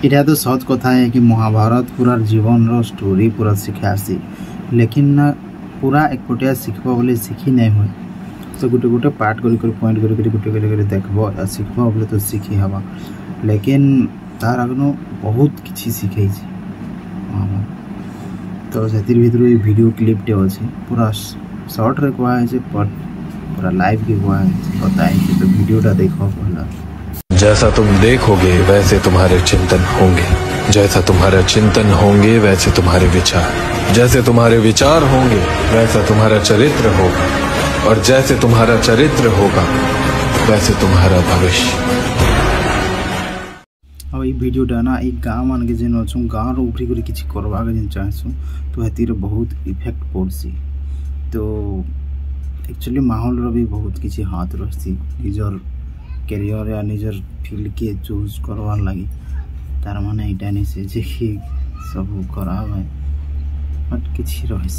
इटा तो सत कथा है कि महाभारत पूरा जीवन रो स्टोरी पूरा सिखासी लेकिन ना पूरा एकपटिया शिखब बोले शिखी नहीं हुए तो गोटे गोटे पार्ट कर पॉइंट कर गोटे देखब शिखब बोले तो शिखी हवा लेकिन तार आगन बहुत किसी शिखे तो से भर ये वीडियो क्लिपटे अच्छे पूरा सर्ट रे कहुए पूरा लाइव के कहुए बताए तो वीडियोटा देख पहला। जैसा तुम देखोगे वैसे तुम्हारे चिंतन होंगे, जैसा तुम्हारा चिंतन होंगे वैसे तुम्हारे विचार, जैसे तुम्हारे विचार होंगे वैसा तुम्हारा चरित्र होगा, और जैसे तुम्हारा चरित्र होगा वैसे तुम्हारा भविष्य। अब ये वीडियोटा ना एक गाँव मान के जेन अच्छु गाँव उभरी कर किसी करवाक जेन चाहूँ तो हेतिर बहुत इफेक्ट पड़सी तो एक्चुअली माहौल रो भी बहुत किसी हाथ रही निजर कैरियर या निजर फील्ड के चूज करवार लगी तार माने यहाँ नहीं से जे सब खराब है बट किसी रही